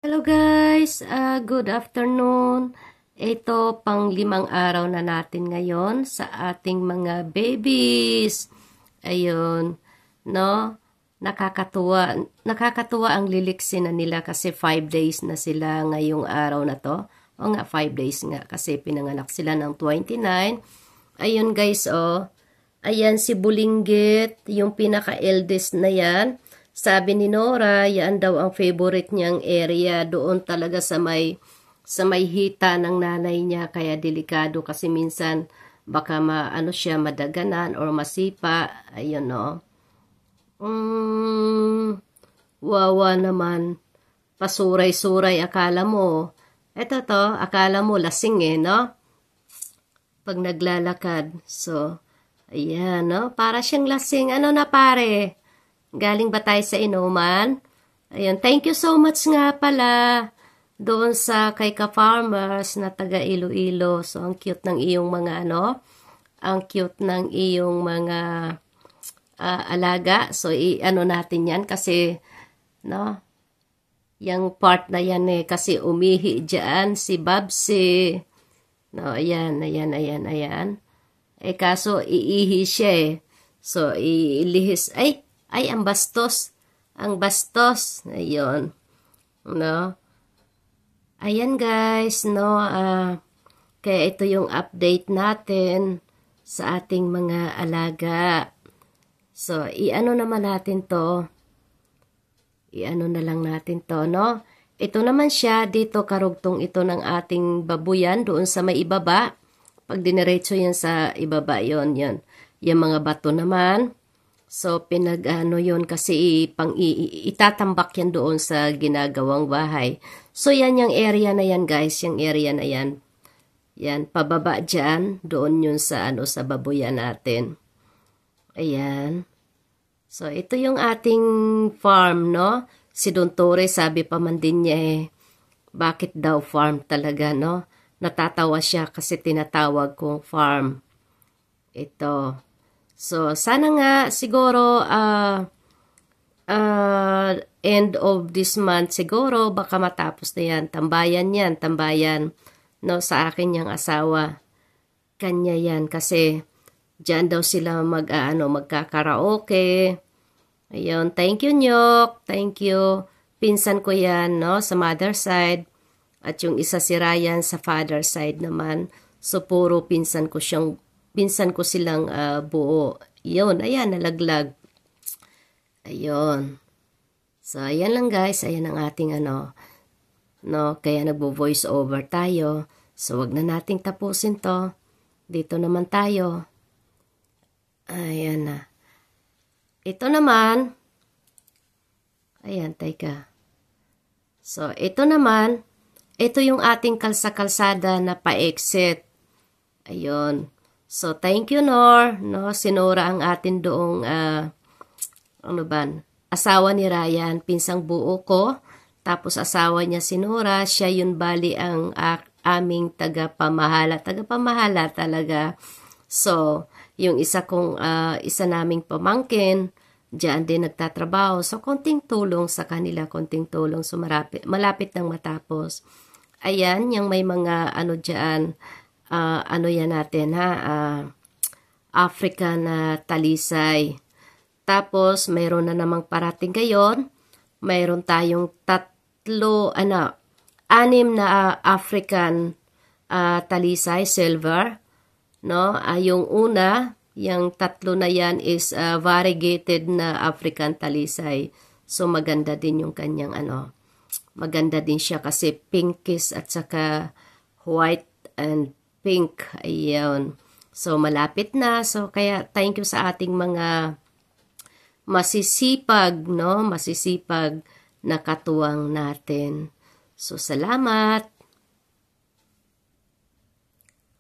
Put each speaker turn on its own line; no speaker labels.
Hello guys, good afternoon. Ito pang 5 araw na natin ngayon sa ating mga babies. Ayun, no? Nakakatuwa ang liliksin na nila kasi 5 days na sila ngayong araw na to. O nga, 5 days nga kasi pinanganak sila ng 29. Ayun guys, oh. Ayan si Bulinggit, yung pinaka-eldest na yan. Sabi ni Nora, yan daw ang favorite niyang area. Doon talaga sa may hita ng nanay niya. Kaya delikado kasi minsan baka siya madaganan or masipa. Ayun no. Wawa naman. Pasuray-suray akala mo. Eto to, akala mo lasing no? Pag naglalakad. So, ayan no. Para siyang lasing. Ano na pare? Galing ba tayo sa inuman? Ayun, thank you so much nga pala doon sa kay ka-farmers na taga Iloilo. So, ang cute ng iyong mga ang cute ng iyong mga alaga. So, natin yan kasi, no, yung part na yan kasi umihi dyan si Babsi. No, ayan. Kaso, iihi siya So, ilihis, ang bastos. Ang bastos. Ayun. No? Ayan guys, no? Kaya ito yung update natin sa ating mga alaga. So, iano naman natin to. Iano na lang natin to, no? Ito naman siya, dito karugtong ito ng ating babuyan doon sa may ibaba. Pag diniretso yan sa ibaba, yon. Yung mga bato naman. So, yon kasi itatambak yan doon sa ginagawang bahay. So, yan yung area na yan, guys. Yung area na yan. Yan, pababa dyan. Doon yun sa, sa babuyan natin. Ayan. So, ito yung ating farm, no? Si Don Torres, sabi pa man din niya bakit daw farm talaga, no? Natatawa siya kasi tinatawag kong farm. Ito. So, sana nga siguro end of this month siguro baka matapos na yan. Tambayan, no, sa akin yung asawa. Kanya yan kasi dyan daw sila magkakaraoke. Ayun, thank you Nyok, thank you. Pinsan ko yan, no, sa mother side. At yung isa si Ryan sa father side naman. So, puro pinsan ko silang buo. Yun, ayan, nalaglag. Ayun. So, ayan lang guys. Ayan ang ating no, kaya nagbo-voice over tayo. So, wag na nating tapusin to. Dito naman tayo. Ayan na. Ito naman. Ayan, teka. So, ito naman. Ito yung ating kalsa-kalsada na pa-exit. Ayun. So, thank you, Nor. No, si Nora ang atin doong, asawa ni Ryan, pinsang buo ko. Tapos, asawa niya si Nora. Siya yun bali ang aming tagapamahala. Tagapamahala talaga. So, yung isa naming pamangkin, diyan din nagtatrabaho. So, konting tulong sa kanila, konting tulong. So, malapit nang matapos. Ayan, yung may mga diyan, yan natin African na talisay. Tapos mayroon na namang parating ngayon. Mayroon tayong 6 na African talisay silver, no? Yung una, yung 3 na yan is variegated na African talisay. So maganda din yung kanyang maganda din siya kasi pinkish at saka white and pink. Ayun. So, malapit na. So, kaya thank you sa ating mga masisipag, no? Masisipag na katuwang natin. So, salamat.